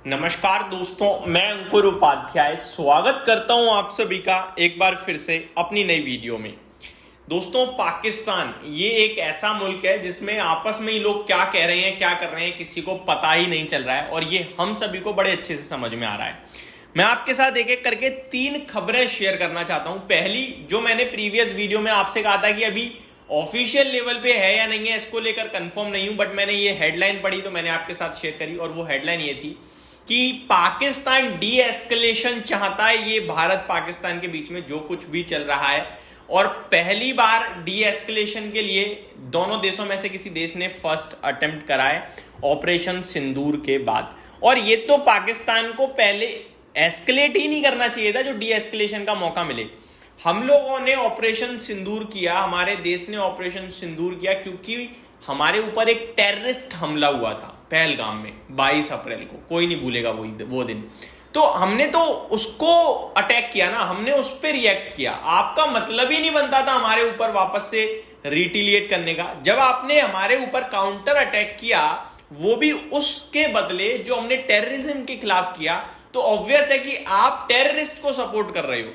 नमस्कार दोस्तों, मैं अंकुर उपाध्याय स्वागत करता हूं आप सभी का एक बार फिर से अपनी नई वीडियो में। दोस्तों, पाकिस्तान ये एक ऐसा मुल्क है जिसमें आपस में ही लोग क्या कह रहे हैं, क्या कर रहे हैं, किसी को पता ही नहीं चल रहा है और ये हम सभी को बड़े अच्छे से समझ में आ रहा है। मैं आपके साथ एक एक करके 3 खबरें शेयर करना चाहता हूं। पहली, जो मैंने प्रीवियस वीडियो में आपसे कहा था कि अभी ऑफिशियल लेवल पे है या नहीं है, इसको लेकर कंफर्म नहीं हूं, बट मैंने ये हेडलाइन पढ़ी तो मैंने आपके साथ शेयर करी और वो हेडलाइन ये थी कि पाकिस्तान डी एस्केलेशन चाहता है। ये भारत पाकिस्तान के बीच में जो कुछ भी चल रहा है और पहली बार डी एस्केलेशन के लिए दोनों देशों में से किसी देश ने फर्स्ट अटेम्प्ट करा है ऑपरेशन सिंदूर के बाद। और ये तो पाकिस्तान को पहले एस्केलेट ही नहीं करना चाहिए था, जो डी एस्केलेशन का मौका मिले। हम लोगों ने ऑपरेशन सिंदूर किया, हमारे देश ने ऑपरेशन सिंदूर किया क्योंकि हमारे ऊपर एक टेररिस्ट हमला हुआ था पहलगाम में 22 अप्रैल को। कोई नहीं भूलेगा वो दिन। तो हमने तो उसको अटैक किया ना, हमने उस पर रिएक्ट किया। आपका मतलब ही नहीं बनता था हमारे ऊपर वापस से रिटिलिएट करने का। जब आपने हमारे ऊपर काउंटर अटैक किया, वो भी उसके बदले जो हमने टेररिज्म के खिलाफ किया, तो ऑब्वियस है कि आप टेररिस्ट को सपोर्ट कर रहे हो।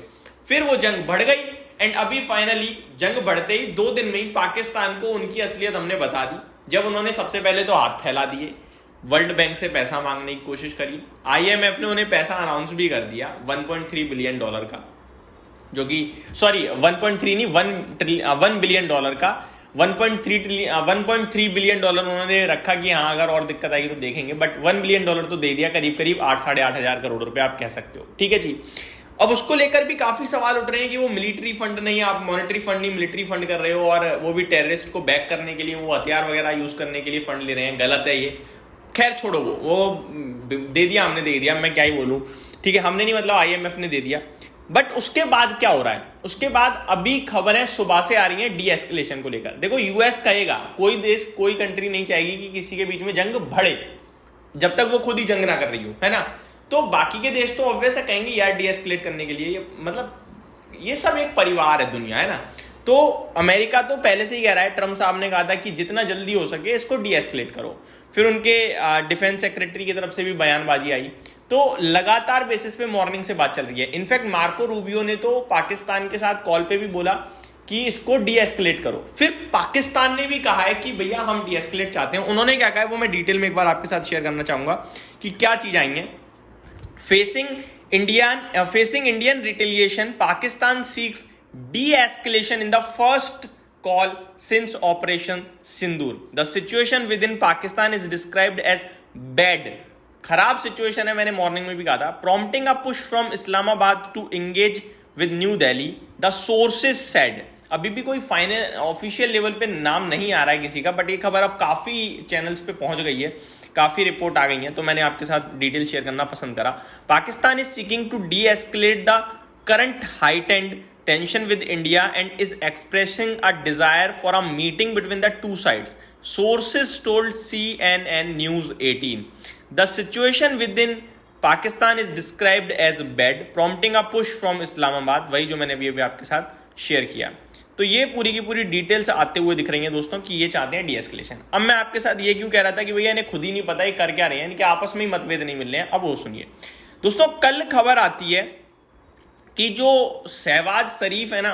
फिर वो जंग बढ़ गई एंड अभी फाइनली जंग बढ़ते ही 2 दिन में ही पाकिस्तान को उनकी असलियत हमने बता दी। जब उन्होंने सबसे पहले तो हाथ फैला दिए, वर्ल्ड बैंक से पैसा मांगने की कोशिश करी। आईएमएफ ने उन्हें पैसा अनाउंस भी कर दिया $1.3 बिलियन का, जो कि 1.3 नहीं, $1 बिलियन का। 1.3 बिलियन उन्होंने रखा कि हाँ अगर और दिक्कत आएगी तो देखेंगे, बट $1 बिलियन तो दे दिया। करीब करीब 8-8.5 हजार करोड़ रुपए आप कह सकते हो। ठीक है जी। अब उसको लेकर भी काफी सवाल उठ रहे हैं कि वो मिलिट्री फंड नहीं, आप मॉनेटरी फंड नहीं मिलिट्री फंड कर रहे हो, और वो भी टेररिस्ट को बैक करने के लिए, वो हथियार वगैरह यूज करने के लिए फंड ले रहे हैं। गलत है ये। खैर छोड़ो, वो दे दिया, हमने दे दिया, मैं क्या ही बोलूं। ठीक है, हमने नहीं, मतलब आईएमएफ ने दे दिया। बट उसके बाद क्या हो रहा है? उसके बाद अभी खबरें सुबह से आ रही हैं डी एस्केलेशन को लेकर। देखो, यूएस कहेगा, कोई देश, कोई कंट्री नहीं चाहेगी कि किसी के बीच में जंग बढ़े जब तक वो खुद ही जंग ना कर रही हो, है ना। तो बाकी के देश तो ऑब्वियस है कहेंगे यार डी एस्केलेट करने के लिए, ये मतलब ये सब एक परिवार है, दुनिया है ना। तो अमेरिका तो पहले से ही कह रहा है, ट्रम्प साहब ने कहा था कि जितना जल्दी हो सके इसको डी एस्केलेट करो। फिर उनके डिफेंस सेक्रेटरी की तरफ से भी बयानबाजी आई। तो लगातार बेसिस पे मॉर्निंग से बात चल रही है। इनफैक्ट मार्को रूबियो ने तो पाकिस्तान के साथ कॉल पे भी बोला कि इसको डी एस्केलेट करो। फिर पाकिस्तान ने भी कहा है कि भैया हम डी एस्केलेट चाहते हैं। उन्होंने क्या कहा है वो मैं डिटेल में एक बार आपके साथ शेयर करना चाहूंगा कि क्या चीज आई है। Facing Indian retaliation, Pakistan seeks de-escalation in the first call since Operation Sindoor. The situation within Pakistan is described as bad. खराब सिचुएशन है, मैंने मॉर्निंग में भी कहा था। Prompting a push from Islamabad to engage with New Delhi, the sources said. अभी भी कोई फाइनल ऑफिशियल लेवल पे नाम नहीं आ रहा है किसी का, बट ये खबर अब काफी चैनल्स पे पहुंच गई है, काफी रिपोर्ट आ गई है, तो मैंने आपके साथ डिटेल शेयर करना पसंद करा। Pakistan is seeking to de escalate the current heightened tension with India and is expressing a desire for a meeting between the two sides, sources told CNN News 18। The situation within Pakistan is described as bad, prompting a push from Islamabad, वही जो मैंने अभी आपके साथ share किया। तो ये पूरी की पूरी डिटेल्स आते हुए दिख रही हैं दोस्तों कि ये चाहते हैं डी एस्केलेशन। अब मैं आपके साथ ये क्यों कह रहा था कि भैया इन्हें खुद ही नहीं पता ये कर क्या रहे हैं, इनके आपस में ही मतभेद नहीं मिल रहे हैं। अब वो सुनिए दोस्तों, कल खबर आती है कि जो शहबाज शरीफ है ना,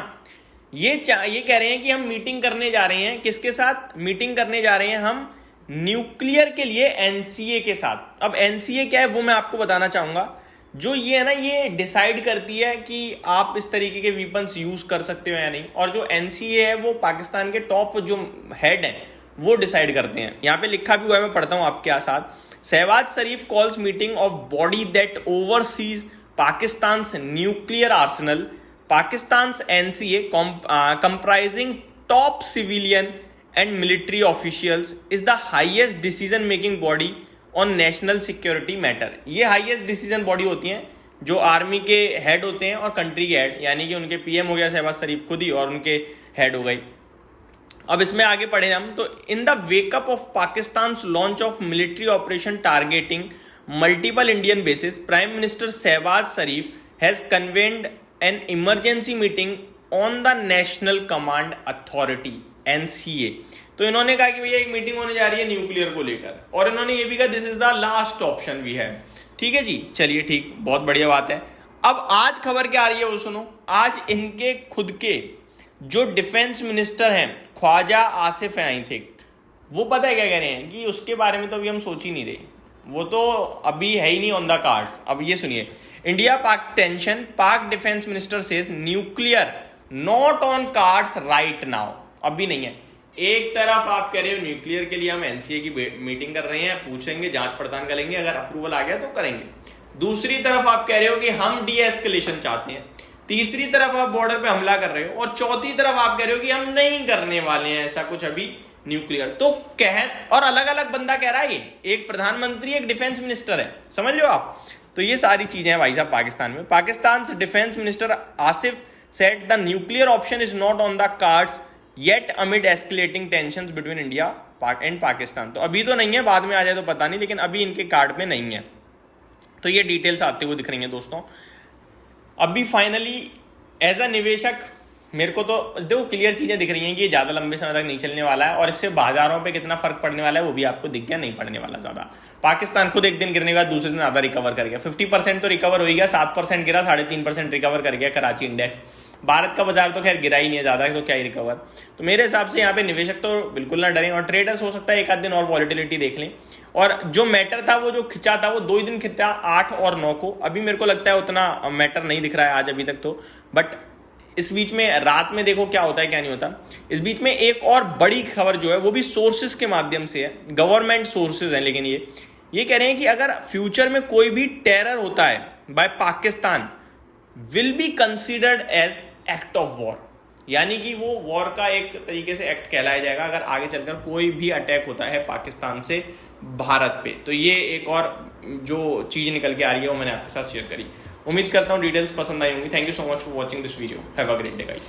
ये कह रहे हैं कि हम मीटिंग करने जा रहे हैं। किसके साथ मीटिंग करने जा रहे हैं? हम न्यूक्लियर के लिए एनसीए के साथ। अब एनसीए क्या है वो मैं आपको बताना चाहूंगा। जो ये है ना, ये डिसाइड करती है कि आप इस तरीके के वीपन्स यूज कर सकते हो या नहीं, और जो एनसीए है वो पाकिस्तान के टॉप जो हेड हैं वो डिसाइड करते हैं। यहाँ पे लिखा भी हुआ है, मैं पढ़ता हूँ आपके साथ। Shehbaz Sharif calls meeting of body that overseas Pakistan nuclear arsenal, Pakistan NCA comprising top civilian and military officials is the highest decision making body on national security matter. ये हाईएस्ट डिसीजन बॉडी होती हैं जो आर्मी के हेड होते हैं और कंट्री के head, यानी कि उनके पीएम हो गया शहबाज शरीफ खुद ही, और उनके हेड हो गई। अब इसमें आगे पढ़े हम तो, in the wake up of Pakistan launch of military operation targeting multiple Indian bases, prime minister Shehbaz Sharif has convened an emergency meeting on the national command authority NCA तो इन्होंने कहा कि भैया एक मीटिंग होने जा रही है न्यूक्लियर को लेकर, और इन्होंने ये भी कहा this is the last option we have. ठीक है जी, चलिए ठीक, बहुत बढ़िया बात है। अब आज खबर क्या आ रही है वो सुनो। आज इनके खुद के जो डिफेंस मिनिस्टर हैं ख्वाजा आसिफ हैं आई थिंक, वो पता है क्या कह रहे हैं कि उसके बारे में तो अभी हम सोच ही नहीं रहे, वो तो अभी है ही नहीं ऑन द कार्ड्स। अब ये सुनिए, इंडिया पाक टेंशन, पाक defence minister says nuclear not on cards right now, अभी नहीं है। एक तरफ आप कह रहे हो न्यूक्लियर के लिए हम एनसीए की मीटिंग कर रहे हैं, पूछेंगे, जांच पड़ताल करेंगे, अगर अप्रूवल आ गया तो करेंगे। दूसरी तरफ आप कह रहे हो कि हम डी एस्केलेशन चाहते हैं। तीसरी तरफ आप बॉर्डर पे हमला कर रहे हो, और चौथी तरफ आप कह रहे हो कि हम नहीं करने वाले हैं ऐसा कुछ अभी न्यूक्लियर। तो और अलग अलग बंदा कह रहा है, ये एक प्रधानमंत्री एक डिफेंस मिनिस्टर है, समझ लो आप। तो ये सारी चीजें हैं भाई साहब पाकिस्तान में। Pakistan defence minister Asif said the nuclear option is not on the cards yet amid escalating tensions between India and Pakistan. तो अभी तो नहीं है, बाद में आ जाए तो पता नहीं, लेकिन अभी इनके कार्ड में नहीं है। तो ये डिटेल्स आते हुए दिख रही हैं दोस्तों। अभी फाइनली एज अ निवेशक मेरे को तो देखो क्लियर चीजें दिख रही हैं कि ये ज्यादा लंबे समय तक नहीं चलने वाला है, और इससे बाजारों पे कितना फर्क पड़ने वाला है वो भी आपको दिख गया, नहीं पड़ने वाला ज्यादा। पाकिस्तान खुद एक दिन गिरने के बाद दूसरे दिन आधा रिकवर कर गया, 50% तो रिकवर हो गया, 7% गिरा, 3.5% रिकवर कर गया कराची इंडेक्स। भारत का बाजार तो खैर गिरा ही नहीं है ज्यादा, तो क्या ही रिकवर। तो मेरे हिसाब से यहाँ पे निवेशक तो बिल्कुल ना डरें, और ट्रेडर्स हो सकता है एक आध दिन और वॉलिटिलिटी देख लें। और जो मैटर था वो जो खिंचा था वो 2 ही दिन खिंचा, 8 और 9 को। अभी मेरे को लगता है उतना मैटर नहीं दिख रहा है आज अभी तक तो, बट इस बीच में रात में देखो क्या होता है क्या नहीं होता। इस बीच में एक और बड़ी खबर जो है वो भी सोर्सेज के माध्यम से है, गवर्नमेंट सोर्सेज हैं, लेकिन ये कह रहे हैं कि अगर फ्यूचर में कोई भी टेरर होता है by Pakistan will be considered as act of war, यानी कि वो वॉर का एक तरीके से एक्ट कहलाया जाएगा अगर आगे चलकर कोई भी अटैक होता है पाकिस्तान से भारत पे। तो ये एक और जो चीज निकल के आ रही है वो मैंने आपके साथ शेयर करी। उम्मीद करता हूँ डिटेल्स पसंद आई होंगी। Thank you so much for watching this video. Have a great day guys.